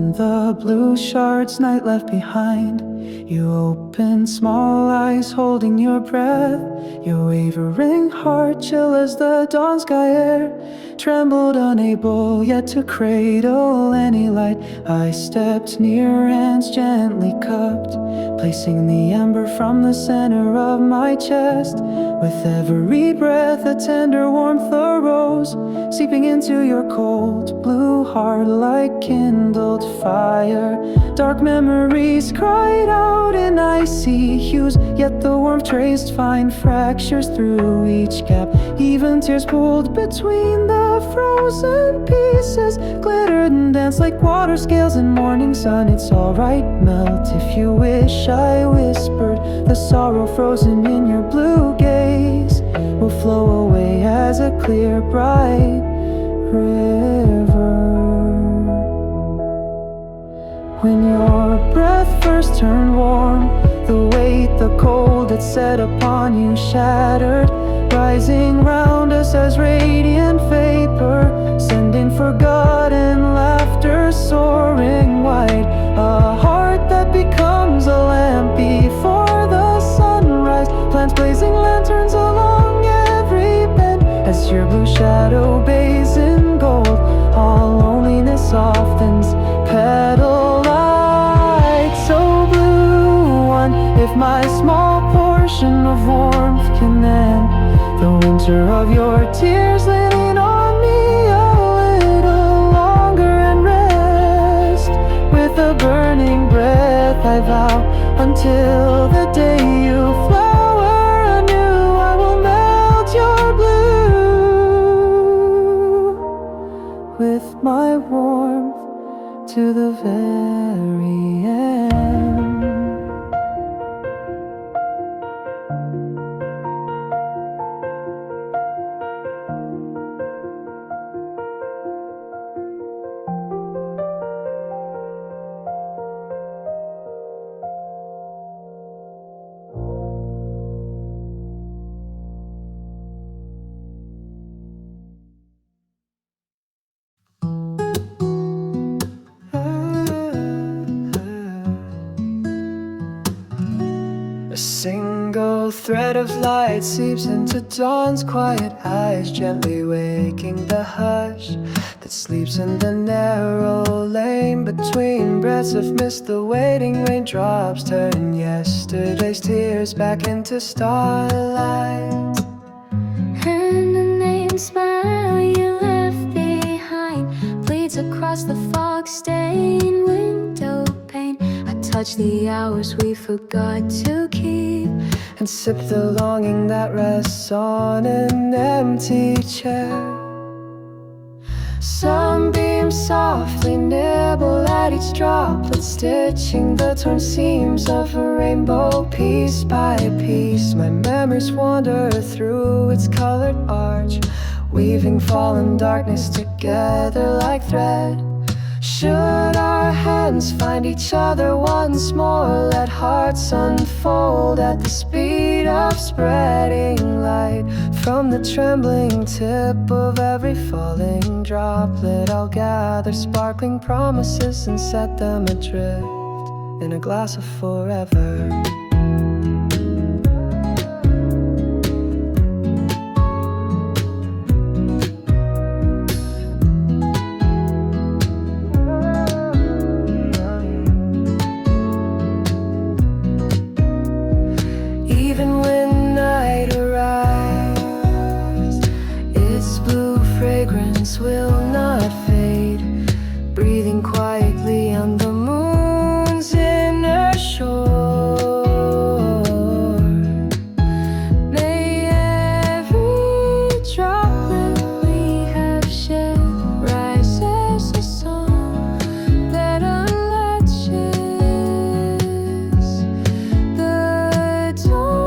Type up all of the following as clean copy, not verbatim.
in the blue shards night left behind. You open small eyes holding your breath. Your wavering heart chill as the dawn sky air. Trembled unable yet to cradle any light. I stepped near, hands gently cupped, placing the ember from the center of my chest. With every breath a tender warmth arose, seeping into your cold blue heart like kindled fire. Dark memories cried out in icy hues, yet the warmth traced fine fractures through each gap. Even tears pulled between the frozen pieces glittered and danced like water scales in morning sun. It's alright, melt if you wish, I whispered. The sorrow frozen in your blue gaze will flow away as a clear, bright river. When your breath first turned warm, the weight, the cold that set upon you shattered, rising round us as radiant vapor, sending forgotten laughter soaring wide. A heart that becomes a lamp before the sunrise, plants blazing lanterns along every bend. As your blue shadow bathes in gold, all loneliness softens, petal light so blue. One, if my small portion of warmth can end the winter of your tears, leaning on me a little longer and rest. With a burning breath I vow, until the day you flower anew, I will melt your blue with my warmth to the very end. A single thread of light seeps into dawn's quiet eyes, gently waking the hush that sleeps in the narrow lane between breaths of mist. The waiting raindrops turn yesterday's tears back into starlight. And the name smile you left behind bleeds across the fog-stained window pane. I touch the hours we forgot to keep and sip the longing that rests on an empty chair. Sunbeams softly nibble at each droplet, stitching the torn seams of a rainbow piece by piece. My memories wander through its colored arch, weaving fallen darkness together like thread. Should our hands find each other once more, let hearts unfold at the speed of spreading light. From the trembling tip of every falling droplet, I'll gather sparkling promises and set them adrift in a glass of forever. Will not fade, breathing quietly on the moon's inner shore. May every droplet we have shared rise as a song that unlatches the dawn.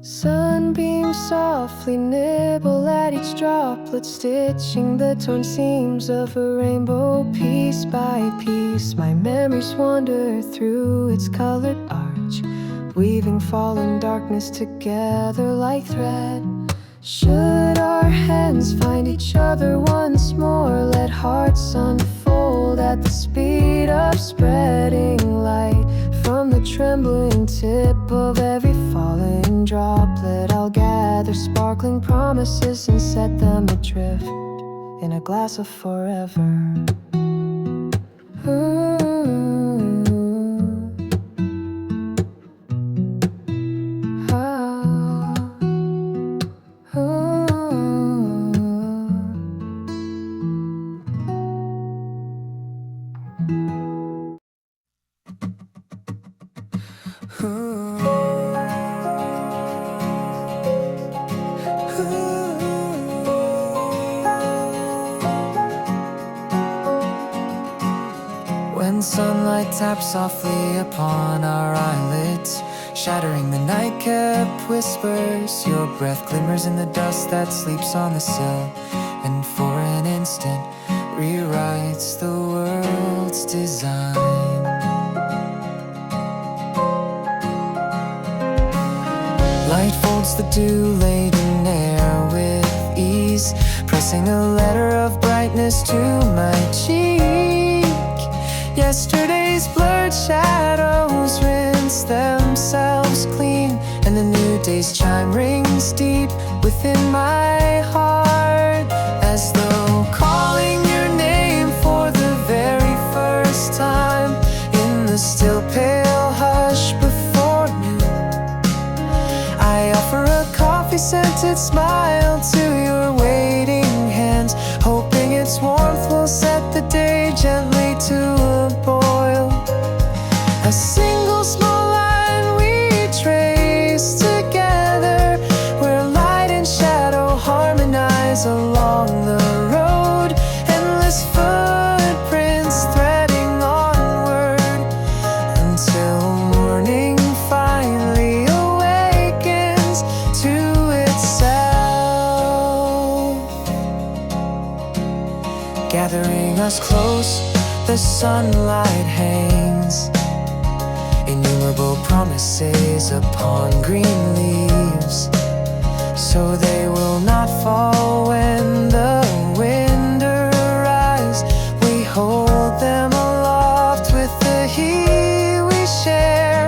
Sunbeams softly nibble at each droplet, stitching the torn seams of a rainbow piece by piece. My memories wander through its colored arch, weaving fallen darkness together like thread. Should our hands find trembling tip of every falling droplet. I'll gather sparkling promises and set them adrift in a glass of forever. When sunlight taps softly upon our eyelids, shattering the nightcap whispers, your breath glimmers in the dust that sleeps on the sill, and for an instant rewrites the world's design. Light folds the dew-laden air with ease, pressing a letter of brightness to my cheek. Yesterday's blurred shadows rinse themselves clean, and the new day's chime rings deep within my heart, as though calling your name for the very first time in the still pale hush before me. I offer a coffee-scented smile to your waiting hands, hoping its warmth will set the day gently to a boil. A single small line we trace together, where light and shadow harmonize along the road. Endless footprints threading onward until morning finally awakens to itself. Gathering us close, the sunlight hangs, innumerable promises upon green leaves, so they will not fall when the wind arrives. We hold them aloft with the heat we share.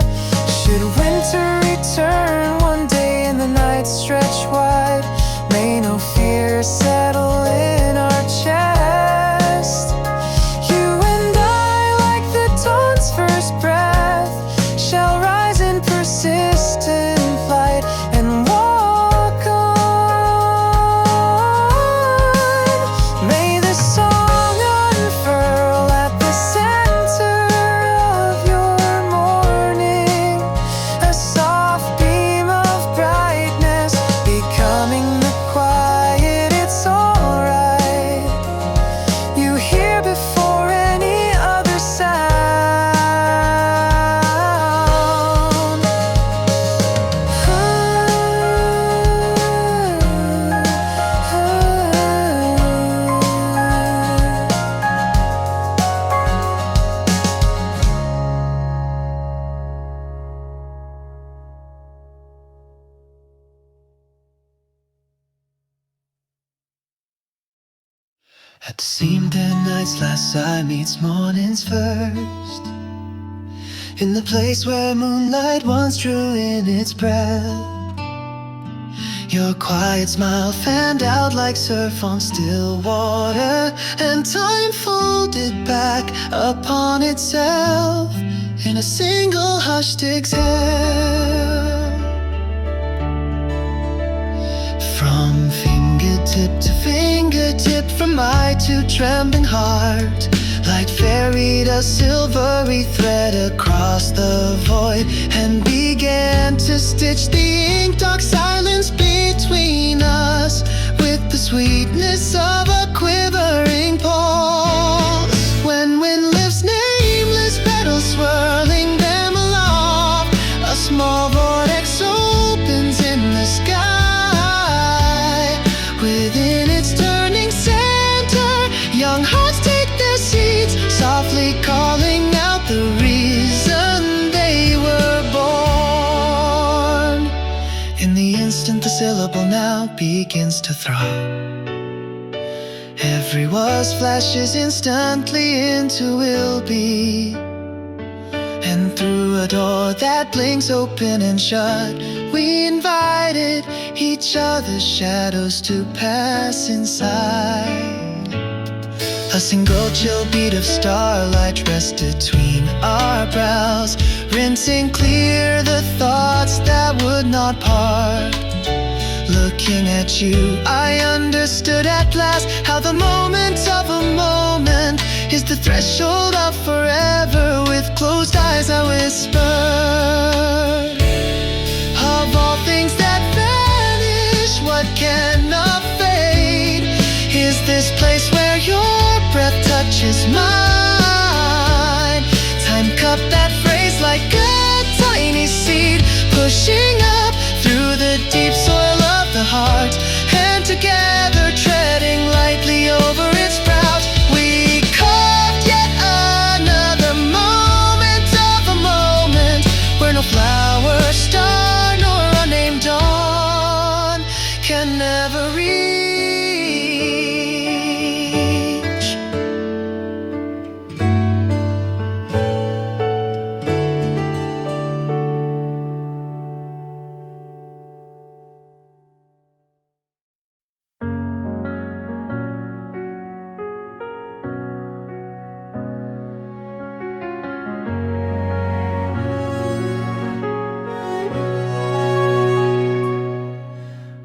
Should winter return one day and the night stretch wide, may no fear settle in our chest. First breath shall rise in persistent flight and walk on. May the song unfurl at the center of your morning, a soft beam of brightness becoming the quiet. It's alright, you hear before any other sound. At the seam that night's last sigh meets morning's first, in the place where moonlight once drew in its breath, your quiet smile fanned out like surf on still water, and time folded back upon itself in a single hushed exhale. From fingertip to fingertip, from my too trembling heart, like ferried a silvery thread across the void, and began to stitch the ink dark silence between us with the sweetness of a quivering pulse. When wind lifts nameless petals, swirling them aloft, a small vortex opens in the sky. Within its turning center, young hearts take their seats, softly calling out the reason they were born. In the instant the syllable now begins to throb, every was flashes instantly into will be, and through a door that blinks open and shut. We invited each other's shadows to pass inside. A single chill beat of starlight rests between our brows, rinsing clear the thoughts that would not part. Looking at you, I understood at last how the moment of a moment is the threshold of forever. With closed eyes I whispered, of all things that vanish, what cannot fade is this place where your breath touches mine. Time cupped that phrase like a tiny seed, pushing up through the deep soil of the heart, and together treading lightly over its sprout, we carved yet another moment of a moment where no flower, star, nor unnamed dawn can never reach.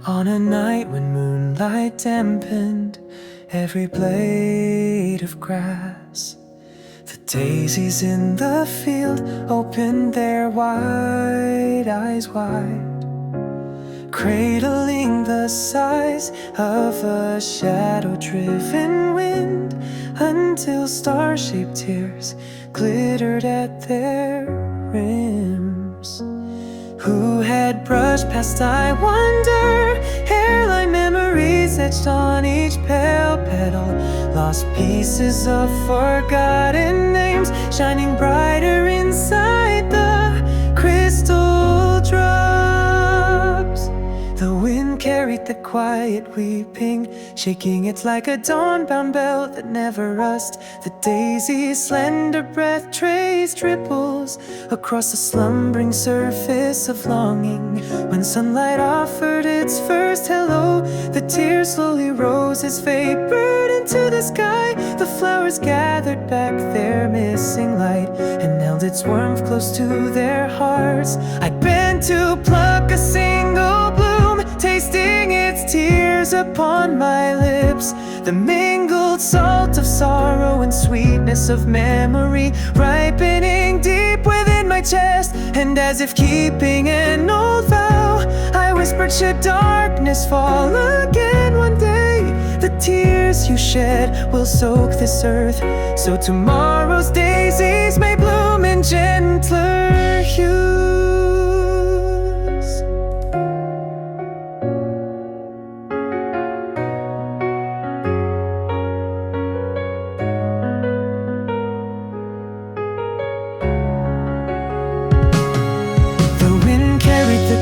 On a night when moonlight dampened every blade of grass, the daisies in the field opened their wide eyes wide, cradling the sighs of a shadow-driven wind, until star-shaped tears glittered at their rims. Who had brushed past, I wonder, hairline memories etched on each pale petal, lost pieces of forgotten names shining brighter inside the crystal drops. The wind carried the quiet weeping, shaking it like a dawn-bound bell that never rust. The daisy's slender breath traced ripples across the slumbering surface of longing. When sunlight offered its first hello, the tears slowly rose as vapored into the sky. The flowers gathered back their missing light and held its warmth close to their hearts. I bent to pluck a single bloom, tasting its tears upon my lips, the mingled salt of sorrow and sweetness of memory ripening deep within my chest. And as if keeping an old vow, I whispered, should darkness fall again one day, the tears you shed will soak this earth, so tomorrow's daisies may bloom in gentler hues.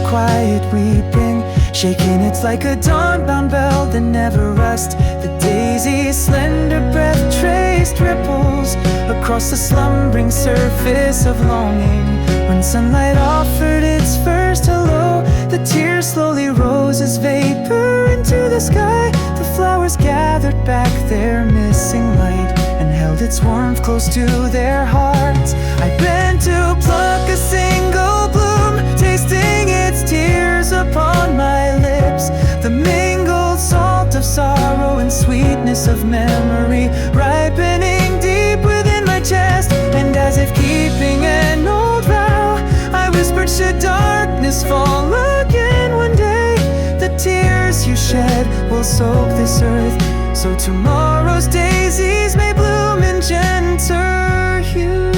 Quiet weeping, shaking it like a dawn-bound bell that never rust. The daisy's slender breath traced ripples across the slumbering surface of longing. When sunlight offered its first hello, the tears slowly rose as vapor into the sky. The flowers gathered back their missing light and held its warmth close to their hearts. I bent to pluck a single bloom, tasting its tears upon my lips, the mingled salt of sorrow and sweetness of memory ripening deep within my chest. And as if keeping an old vow, I whispered, should darkness fall again one day, the tears you shed will soak this earth, so tomorrow's daisies may bloom in gentler hues.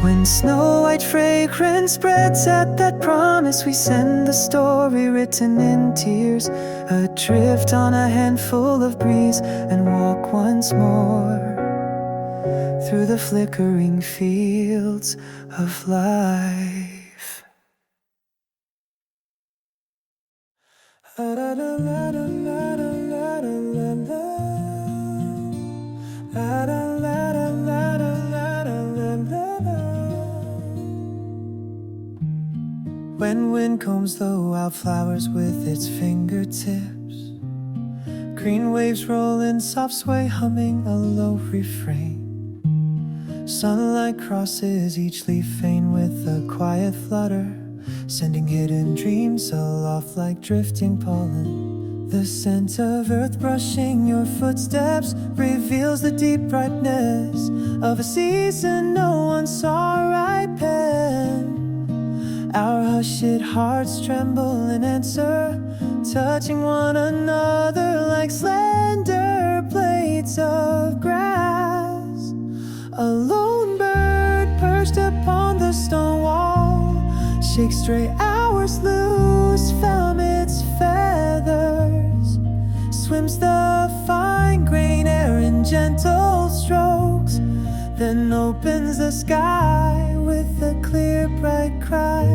When snow-white fragrance spreads at that promise, we send the story written in tears, adrift on a handful of breeze, and walk once more through the flickering fields of life. blooms the wildflowers with its fingertips. Green waves roll in soft sway, humming a low refrain. Sunlight crosses each leaf vein with a quiet flutter, sending hidden dreams aloft like drifting pollen. The scent of earth brushing your footsteps reveals the deep ripeness of a season no one saw ripen. Our hushed hearts tremble in answer, touching one another like slender blades of grass. A lone bird perched upon the stone wall shakes stray hours loose from its feathers, swims the fine grain air in gentle strokes, then opens the sky with a clear bright cry.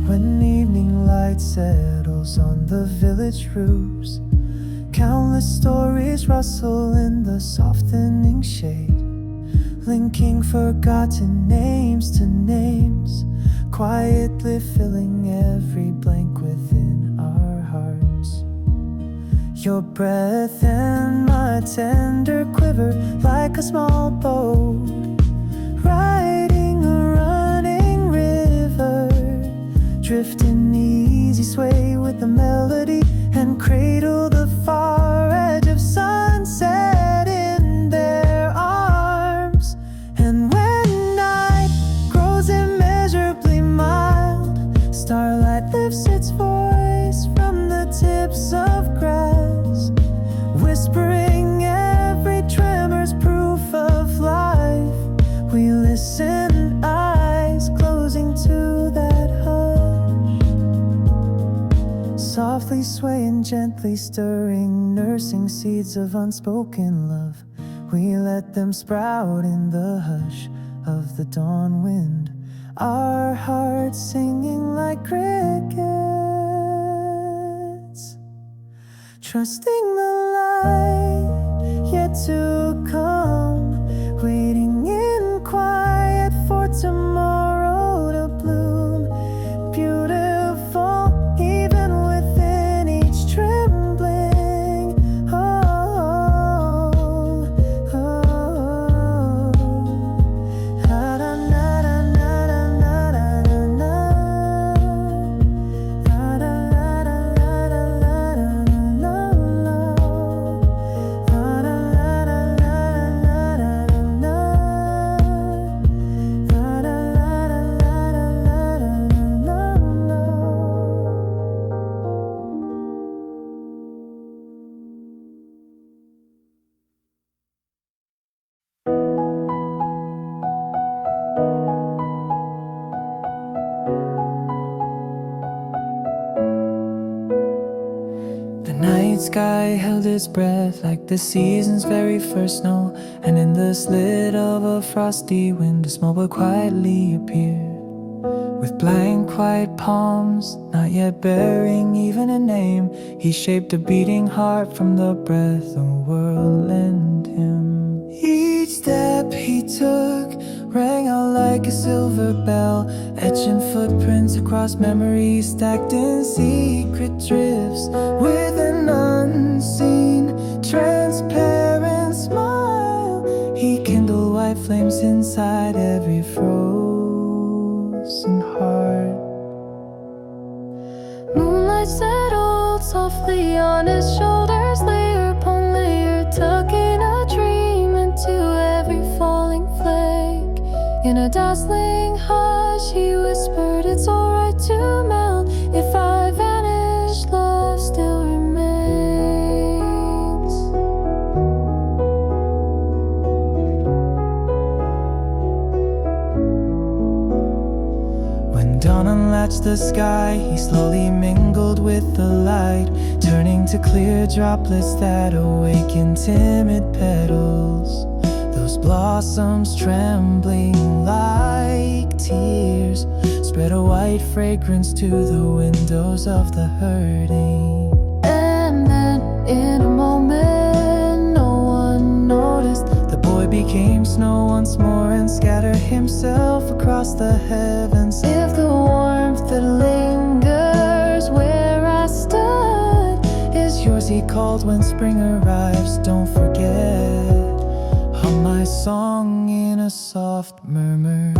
When evening light settles on the village roofs, countless stories rustle in the softening shade, linking forgotten names to names, quietly filling every blank within our hearts. Your breath and my tender quiver like a small boat riding a running river, drifting easy sway with the melody and cradle the far edge of sunset in their arms. And when night grows immeasurably mild, starlight lifts its voice from the tips of grass, whispering every tremor's proof of life. We listen, eyes closing to that hush, softly swaying, gently stirring, nursing seeds of unspoken love. We let them sprout in the hush of the dawn wind, our hearts singing like crickets, trusting the light yet to come, waiting in quiet for tomorrow to bloom. Beautiful even within each trembling. Oh, oh, oh. Na, na, na, na, na, na, na, na, na. Na, na, na, na, na, na, na, na, na. Na, na, na, na, na, na, na, na. The night sky held its breath like the season's very first snow, and in the slit of a frosty wind a small boy quietly appeared, with blank white palms, not yet bearing even a name. He shaped a beating heart from the breath the world lent him. Each step he took rang out like a silver bell, etching footprints across memories stacked in secret drifts, with an unseen, transparent smile. He kindled white flames inside every frozen heart. Moonlight settled softly on his shoulders, layer upon layer, tucking a dream into every falling flake. In a dazzling hush he whispered, it's alright to melt. If I vanish, love still remains. When dawn unlatched the sky, he slowly mingled with the light, turning to clear droplets that awakened timid petals. Those blossoms trembling like tears spread a white fragrance to the windows of the hurting. And then in a moment no one noticed, the boy became snow once more and scattered himself across the heavens. If the he called when spring arrives. Don't forget, hum my song in a soft murmur.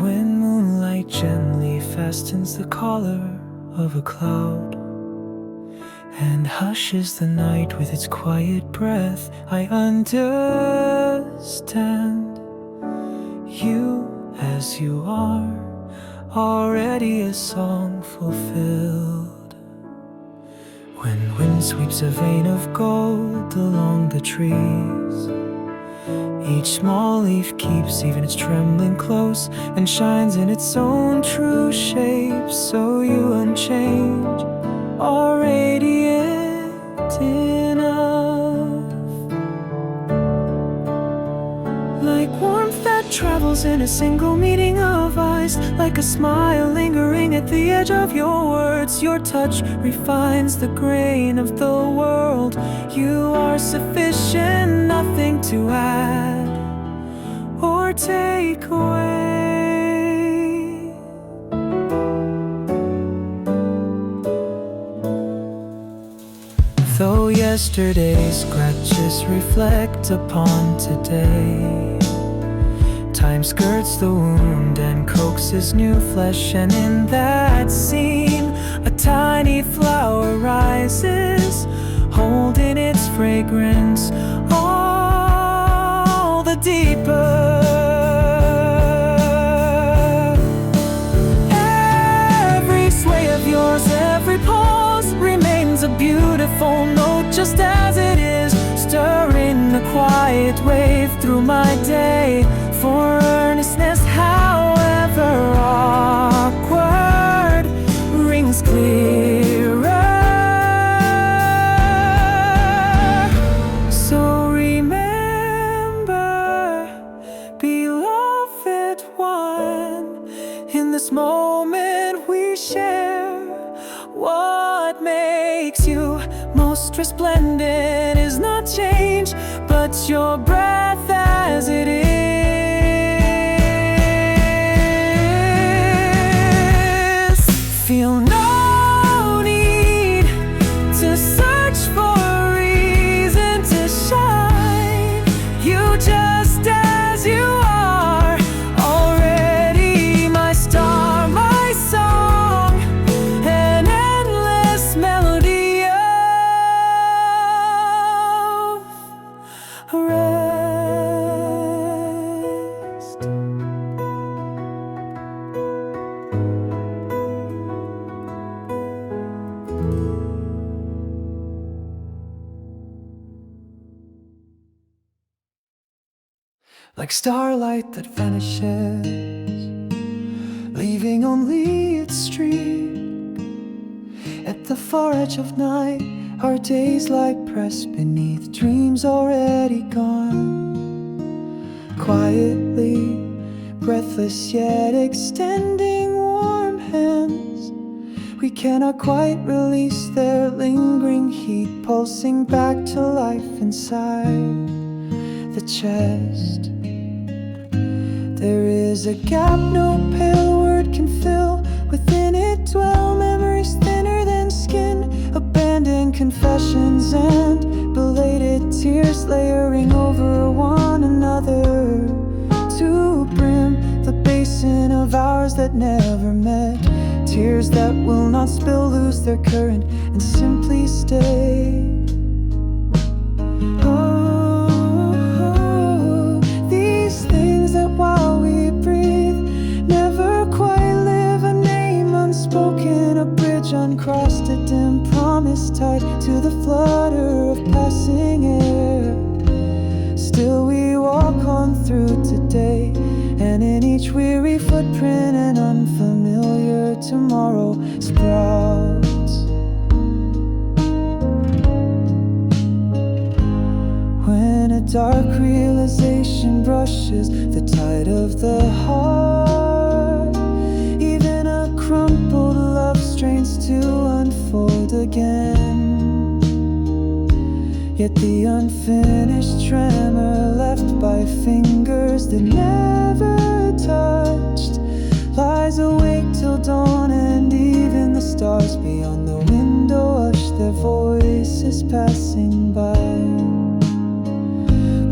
When moonlight gently fastens the collar of a cloud and hushes the night with its quiet breath, I understand you as you are, already a song fulfilled. When wind sweeps a vein of gold along the trees, each small leaf keeps even its trembling close and shines in its own true shape. So you unchange, are radiant enough, like warmth that travels in a single meeting of eyes, like a smile lingering at the edge of your words. Your touch refines the grain of the world. You are sufficient, nothing to add or take away. Though yesterday's scratches reflect upon today, time skirts the wound and coaxes new flesh, and in that seam a tiny flower rises, holding its fragrance all the deeper. Every sway of yours, every pause remains a beautiful note, just as it is, stirring a quiet wave through my day. For earnestness, however awkward, rings clearer. So remember, beloved one, in this moment we share, what makes you most resplendent is not change, but your breath as it is. Feel no need to search for a reason to shine. You just as you are, already my star, my song, an endless melody of rest. Like starlight that vanishes, leaving only its streak. At the far edge of night, our days lie pressed beneath dreams already gone. Quietly, breathless yet extending warm hands. We cannot quite release their lingering heat, pulsing back to life inside the chest. There is a gap no pale word can fill. Within it dwell memories thinner than skin, abandoned confessions and belated tears layering over one another to brim the basin of ours that never met. Tears that will not spill, lose their current and simply stay. Oh, these things that while we breathe never quite live, a name unspoken, a bridge uncrossed, a dim promise tied to the flutter of passing air. Still we walk on through today, and in each weary footprint an unfamiliar tomorrow sprouts. When a dark realization brushes the tide of the heart, even a crumpled love strains to unfold again. Yet the unfinished tremor left by fingers that never touched lies awake till dawn, and even the stars beyond the window hush their voices passing by.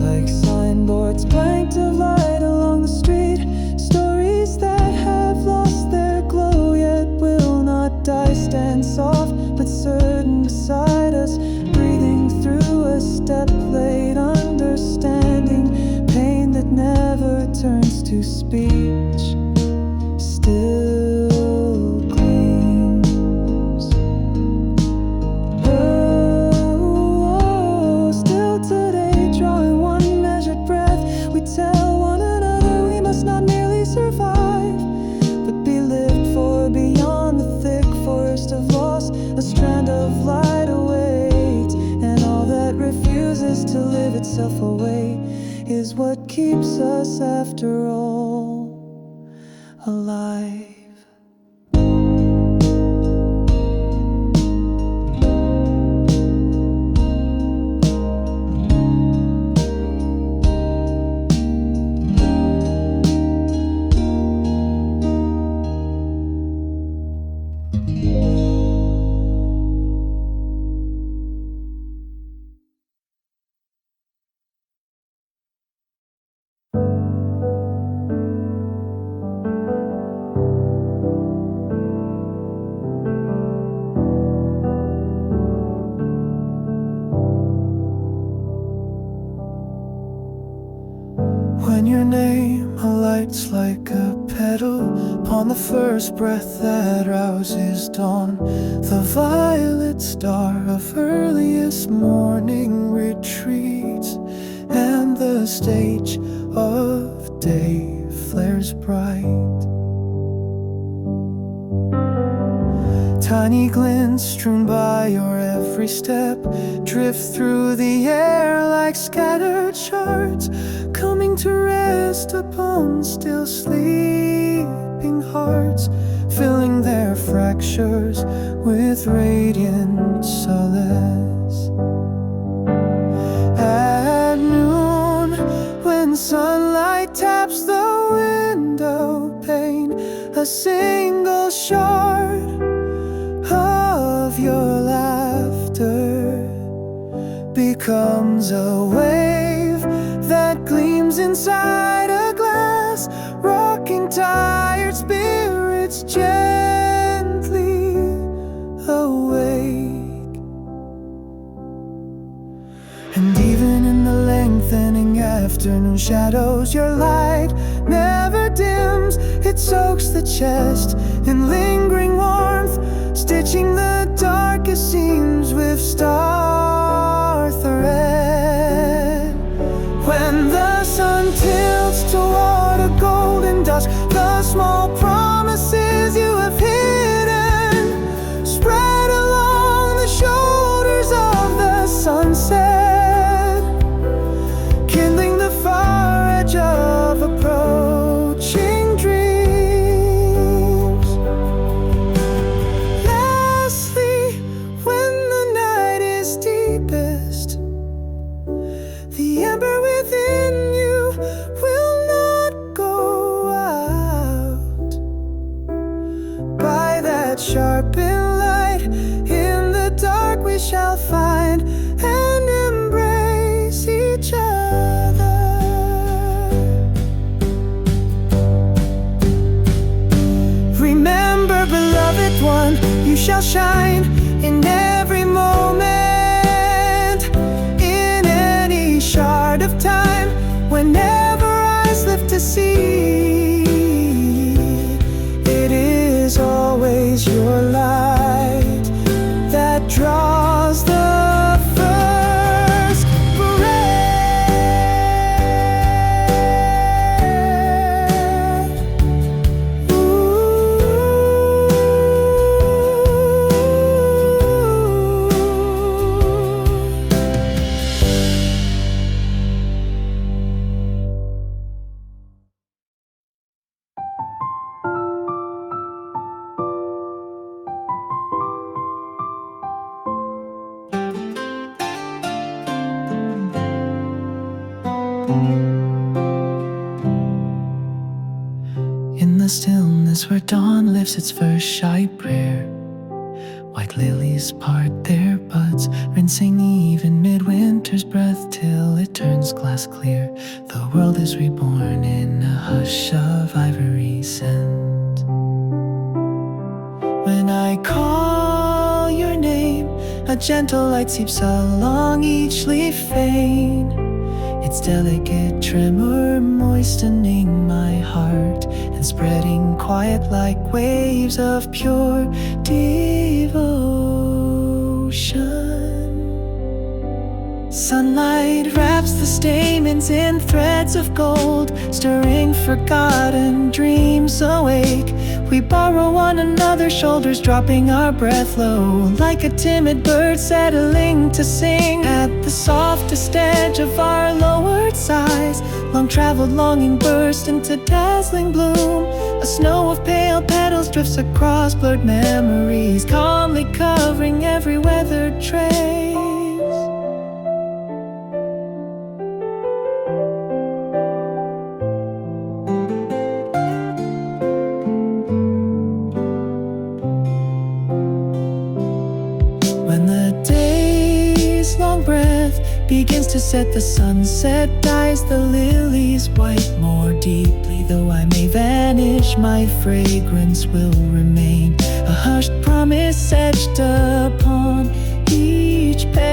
Like signboards blanked of light along the street, stories that have lost their glow yet will not die, stand soft but certain beside us, breathing through a step late, understanding pain that never turns to speech, still gleams. Oh, still today, drawing one measured breath, we tell one another we must not merely survive, but be lived for. Beyond the thick forest of loss, a strand of light awaits, and all that refuses to live itself away is what keeps us after all alive. When your name alights like a petal upon the first breath that rouses dawn, the violet star of earliest morning retreats, and the stage of day flares bright. Tiny glints strewn by your every step drift through the air like scattered shards, coming to rest upon still sleeping hearts, filling their fractures with radiant solace. At noon, when sunlight taps the window pane, a single shard of your laughter becomes a wave that gleams inside a glass, rocking tired spirits gently awake. And even in the lengthening afternoon shadows, your light never dims. It soaks the chest in lingering warmth, stitching the darkest seams with star thread. When the sun tilts toward a golden dusk, the small promises you have hidden spread along the shoulders of the sunset, kindling the far edge of approaching shall shine in every moment, in any shard of time, whenever eyes lift to see. It is always your light that draws the first breath. In the stillness where dawn lifts its first shy prayer, white lilies part their buds, rinsing even midwinter's breath till it turns glass clear. The world is reborn in a hush of ivory scent. When I call your name, a gentle light seeps along each leaf vein, its delicate tremor moistening my heart and spreading quiet like waves of pure devotion. Sunlight wraps the stamens in threads of gold, stirring forgotten dreams awake. We borrow one another's shoulders, dropping our breath low, like a timid bird settling to sing at the softest edge of our lowered sighs. Long-traveled longing burst into dazzling bloom. A snow of pale petals drifts across blurred memories, calmly covering every weathered trace. When the day's long breath begins to set, the sunset dyes the lilies white more deeply. Though I may vanish, my fragrance will remain, a hushed promise etched upon each petal.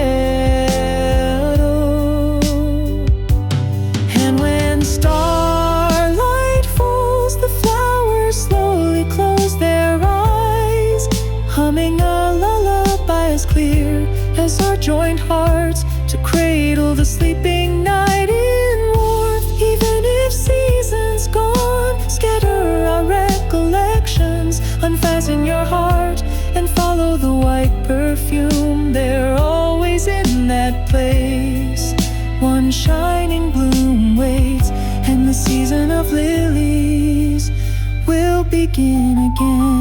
And when starlight falls, the flowers slowly close their eyes, humming a lullaby as clear as our joined hearts, to cradle the sleeping night in warmth. Even if seasons gone scatter our recollections, unfasten your heart and follow the white perfume. They're always in that place. One shining bloom waits, and the season of lilies will begin again.